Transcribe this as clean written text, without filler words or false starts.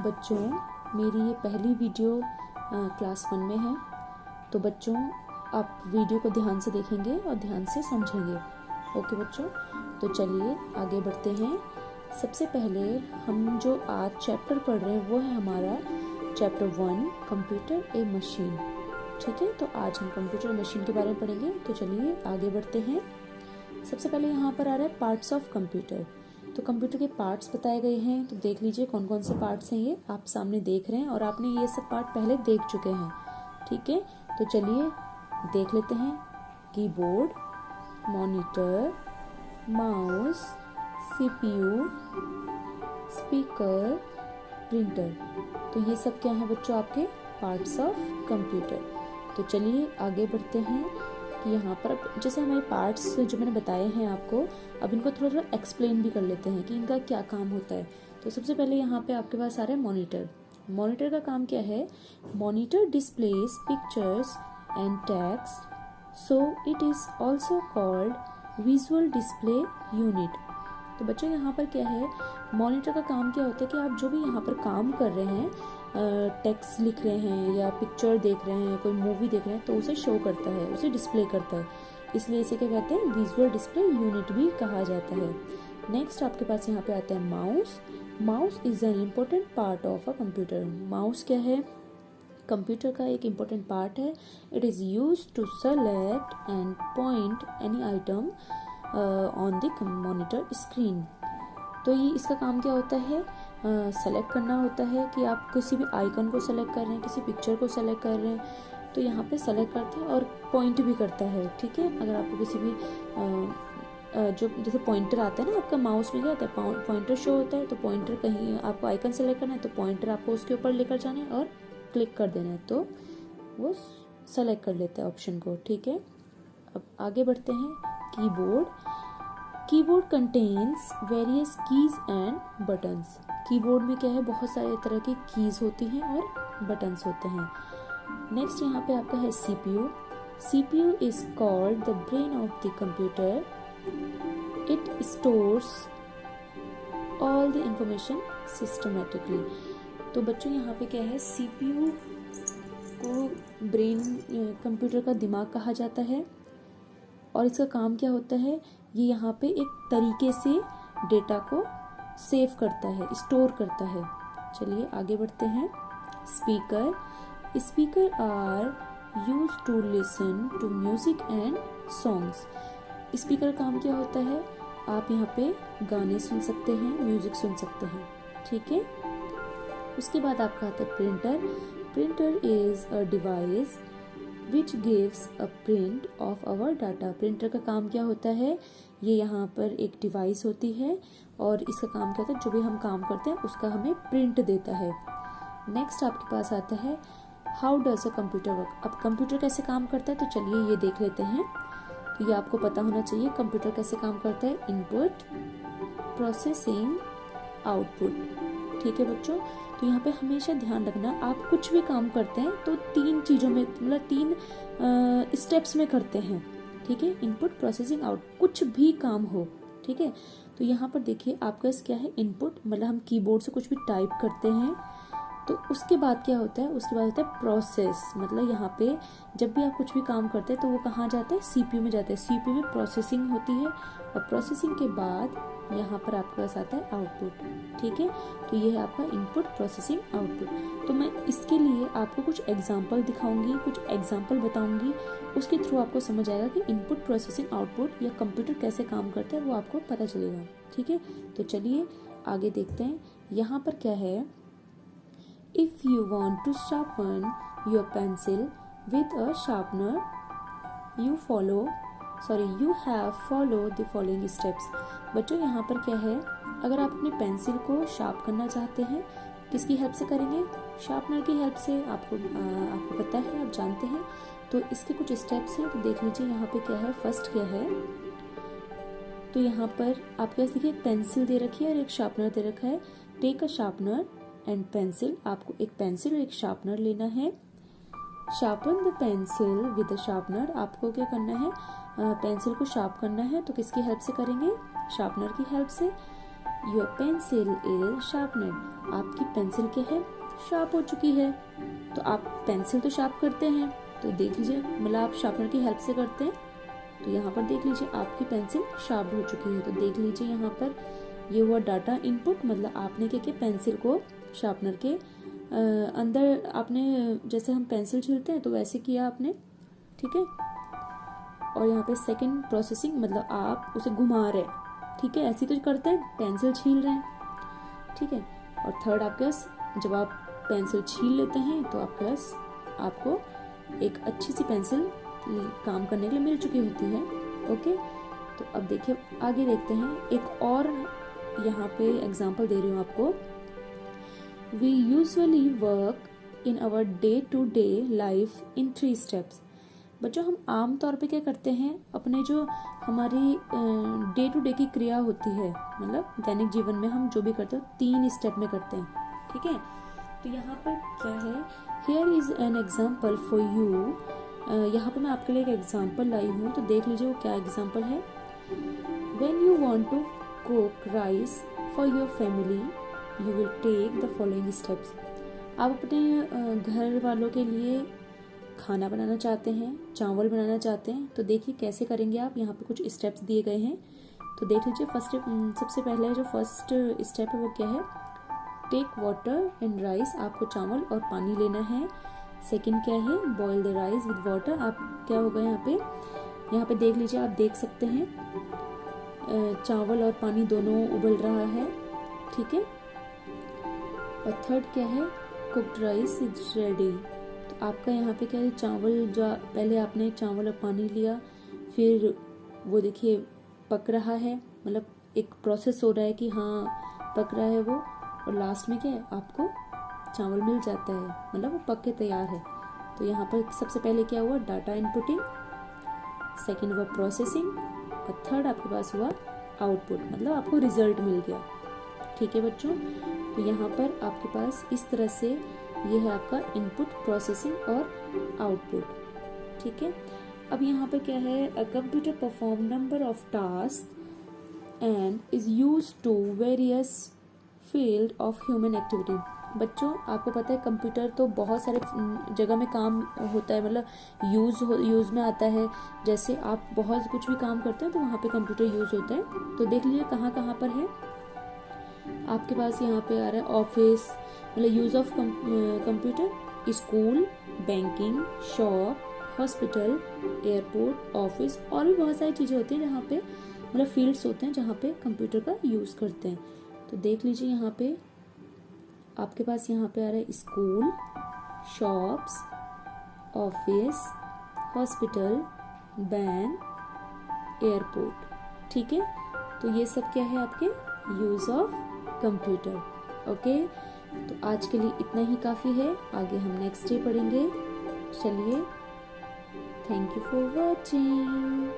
बच्चों, मेरी ये पहली वीडियो क्लास 1 में है, तो बच्चों आप वीडियो को ध्यान से देखेंगे और ध्यान से समझेंगे। ओके बच्चों, तो चलिए आगे बढ़ते हैं। सबसे पहले हम जो आज चैप्टर पढ़ रहे हैं वो है हमारा चैप्टर 1 कंप्यूटर ए मशीन। ठीक है, तो आज हम कंप्यूटर मशीन के बारे में पढ़ेंगे। तो चलिए आगे बढ़ते हैं। सबसे पहले यहाँ पर आ रहा है पार्ट्स ऑफ कंप्यूटर। तो कंप्यूटर के पार्ट्स बताए गए हैं, तो देख लीजिए कौन कौन से पार्ट्स हैं। ये आप सामने देख रहे हैं और आपने ये सब पार्ट पहले देख चुके हैं। ठीक है, तो चलिए देख लेते हैं। Keyboard, monitor, mouse, CPU, speaker, printer. तो ये सब क्या है बच्चों, आपके पार्ट्स ऑफ कंप्यूटर। तो चलिए आगे बढ़ते हैं कि यहाँ पर जैसे हमारे पार्ट्स जो मैंने बताए हैं आपको, अब इनको थोड़ा थोड़ा एक्सप्लेन भी कर लेते हैं कि इनका क्या काम होता है। तो सबसे पहले यहाँ पे आपके पास आ रहा है मॉनिटर। मॉनिटर का काम क्या है? Monitor displace pictures and text, so it is also called visual display unit. तो बच्चों यहाँ पर क्या है, मॉनिटर का काम क्या होता है कि आप जो भी यहाँ पर काम कर रहे हैं, टेक्स्ट लिख रहे हैं या पिक्चर देख रहे हैं, कोई मूवी देख रहे हैं, तो उसे शो करता है, उसे डिस्प्ले करता है। इसलिए इसे क्या कहते हैं? विजुअल डिस्प्ले यूनिट भी कहा जाता है। नेक्स्ट आपके पास यहाँ पे आता है mouse. Mouse is an important part of a computer. Mouse क्या है? कंप्यूटर का एक इम्पोर्टेंट पार्ट है। It is use to select and point any item on the monitor screen. तो ये इसका काम क्या होता है? सेलेक्ट करना होता है कि आप किसी भी आइकन को सेलेक्ट कर रहे हैं, किसी पिक्चर को सेलेक्ट कर रहे हैं, तो यहाँ पे सेलेक्ट करता है और पॉइंट भी करता है। ठीक है, अगर आपको किसी भी जो जैसे पॉइंटर आता है ना आपका माउस में, क्या होता है? पॉइंटर शो होता है। तो पॉइंटर कहीं आपको आइकन सेलेक्ट करना है तो पॉइंटर आपको उसके ऊपर लेकर जाना है और क्लिक कर देना है, तो वो सेलेक्ट कर लेता है ऑप्शन को। ठीक है, अब आगे बढ़ते हैं। Keyboard. Keyboard contains various keys and buttons. Keyboard में क्या है? बहुत सारे तरह की कीज होती हैं और बटन्स होते हैं। नेक्स्ट यहाँ पे आपका है CPU. CPU is called the brain of the computer. It stores all the information systematically. तो बच्चों यहाँ पे क्या है, सीपीयू को ब्रेन, कंप्यूटर का दिमाग कहा जाता है। और इसका काम क्या होता है? ये यहाँ पे एक तरीके से डेटा को सेव करता है, स्टोर करता है। चलिए आगे बढ़ते हैं। Speaker. Speaker are use to listen to music and songs. Speaker का काम क्या होता है? आप यहाँ पे गाने सुन सकते हैं, म्यूजिक सुन सकते हैं। ठीक है, उसके बाद आपका आता है printer. Printer is a device which gives a print of our data. Printer का काम क्या होता है? ये यहाँ पर एक डिवाइस होती है और इसका काम क्या होता है? जो भी हम काम करते हैं उसका हमें प्रिंट देता है। नेक्स्ट आपके पास आता है how does a computer work. अब कंप्यूटर कैसे काम करता है, तो चलिए ये देख लेते हैं। तो ये आपको पता होना चाहिए कंप्यूटर कैसे काम करता है। Input, processing, output. ठीक है बच्चों, तो यहाँ पे हमेशा ध्यान रखना, आप कुछ भी काम करते हैं तो 3 चीज़ों में, मतलब 3 स्टेप्स में करते हैं। ठीक है, इनपुट, प्रोसेसिंग, आउट, कुछ भी काम हो। ठीक है, तो यहाँ पर देखिए आपका क्या है? इनपुट, मतलब हम कीबोर्ड से कुछ भी टाइप करते हैं, तो उसके बाद क्या होता है? उसके बाद होता है प्रोसेस। मतलब यहाँ पे जब भी आप कुछ भी काम करते हैं तो वो कहाँ जाता है? सीपीयू में जाता है। सीपीयू में प्रोसेसिंग होती है और प्रोसेसिंग के बाद यहाँ पर आपके पास आता है आउटपुट। ठीक है, तो ये है आपका इनपुट, प्रोसेसिंग, आउटपुट। तो मैं इसके लिए आपको कुछ एग्जाम्पल दिखाऊंगी, कुछ एग्जाम्पल बताऊंगी, उसके थ्रू आपको समझ आएगा कि इनपुट, प्रोसेसिंग, आउटपुट या कंप्यूटर कैसे काम करता है, वो आपको पता चलेगा। ठीक है, तो चलिए आगे देखते हैं। यहाँ पर क्या है? If you want to sharpen your pencil with a sharpener, you have followed the following steps. बच्चों यहाँ पर क्या है? अगर आप अपनी पेंसिल को शार्प करना चाहते हैं, किसकी हेल्प से करेंगे? शार्पनर की हेल्प से। आपको पता है, आप जानते हैं। तो इसके कुछ स्टेप्स हैं, तो देख लीजिए यहाँ पे क्या है। फर्स्ट क्या है, तो यहाँ पर आपके पास देखिए एक पेंसिल दे रखी है और एक शार्पनर दे रखा है। Take a sharpener and pencil. आपको एक पेंसिल और एक शार्पनर लेना है। Sharpen the pencil with the sharpener. आपको क्या करना है? पेंसिल को शार्प करना है, तो किसकी हेल्प से करेंगे? शार्पनर की हेल्प से। योर पेंसिल इज शार्पनेड, आपकी पेंसिल क्या है, शार्प हो चुकी है। तो आप पेंसिल तो शार्प करते हैं, तो देख लीजिए, मतलब आप शार्पनर की हेल्प से करते हैं। तो यहाँ पर देख लीजिए आपकी पेंसिल शार्प हो चुकी है। तो देख लीजिए यहाँ पर ये हुआ डाटा इनपुट, मतलब आपने क्या किया, पेंसिल को शार्पनर के अंदर आपने, जैसे हम पेंसिल छीलते हैं तो वैसे किया आपने, ठीक है। और यहाँ पे सेकंड प्रोसेसिंग, मतलब आप उसे घुमा रहे हैं, ठीक है, ऐसे तो करते हैं, पेंसिल छील रहे हैं, ठीक है। और थर्ड आपके पास, जब आप पेंसिल छील लेते हैं तो आपके पास आपको एक अच्छी सी पेंसिल काम करने के लिए मिल चुकी होती है। ओके, तो अब देखिए आगे देखते हैं, एक और यहाँ पे एग्जांपल दे रही हूँ आपको। We usually work in our day to day life in 3 steps. बच्चों, हम आम तौर पे क्या करते हैं, अपने जो हमारी डे टू डे की क्रिया होती है, मतलब दैनिक जीवन में हम जो भी करते हैं 3 स्टेप में करते हैं, ठीक है। तो यहाँ पर क्या है, here is an example for you. यहाँ पर मैं आपके लिए एक एग्जाम्पल लाई हूँ, तो देख लीजिए वो क्या एग्जाम्पल है। When you want to cook rice for your family you will take the following steps. आप अपने घर वालों के लिए खाना बनाना चाहते हैं, चावल बनाना चाहते हैं, तो देखिए कैसे करेंगे आप। यहाँ पे कुछ स्टेप्स दिए गए हैं, तो देख लीजिए। सबसे पहले जो फर्स्ट स्टेप है वो क्या है, टेक वाटर एंड राइस, आपको चावल और पानी लेना है। सेकंड क्या है, boil the rice with water, आप क्या होगा यहाँ पे देख लीजिए, आप देख सकते हैं चावल और पानी दोनों उबल रहा है, ठीक है। और थर्ड क्या है, कुक्ड राइस इज रेडी। तो आपका यहाँ पे क्या है, चावल जो पहले आपने चावल और पानी लिया, फिर वो देखिए पक रहा है, मतलब एक प्रोसेस हो रहा है कि हाँ पक रहा है वो, और लास्ट में क्या है, आपको चावल मिल जाता है, मतलब वो पक के तैयार है। तो यहाँ पर सबसे पहले क्या हुआ, डाटा इनपुटिंग, सेकंड हुआ प्रोसेसिंग, और थर्ड आपके पास हुआ आउटपुट, मतलब आपको रिजल्ट मिल गया, ठीक है बच्चों। तो यहाँ पर आपके पास इस तरह से ये है आपका इनपुट, प्रोसेसिंग और आउटपुट, ठीक है। अब यहाँ पर क्या है, a computer perform number of task and is used to various field of human activity. बच्चों, आपको पता है कंप्यूटर तो बहुत सारे जगह में काम होता है, मतलब यूज में आता है। जैसे आप बहुत कुछ भी काम करते हैं तो वहाँ पे कंप्यूटर यूज होता है। तो देख लीजिए कहाँ कहाँ पर है आपके पास, यहाँ पे आ रहा है ऑफिस, मतलब use of computer, school, banking, shop, hospital, airport, office, और भी बहुत सारी चीज़ें होती हैं जहाँ पे, मतलब फील्ड्स होते हैं जहाँ पे कंप्यूटर का यूज़ करते हैं। तो देख लीजिए यहाँ पे आपके पास यहाँ पे आ रहा है school, shops, office, hospital, bank, airport, ठीक है। तो ये सब क्या है आपके यूज ऑफ कंप्यूटर। ओके, तो आज के लिए इतना ही काफ़ी है, आगे हम नेक्स्ट डे पढ़ेंगे। चलिए, थैंक यू फॉर वॉचिंग।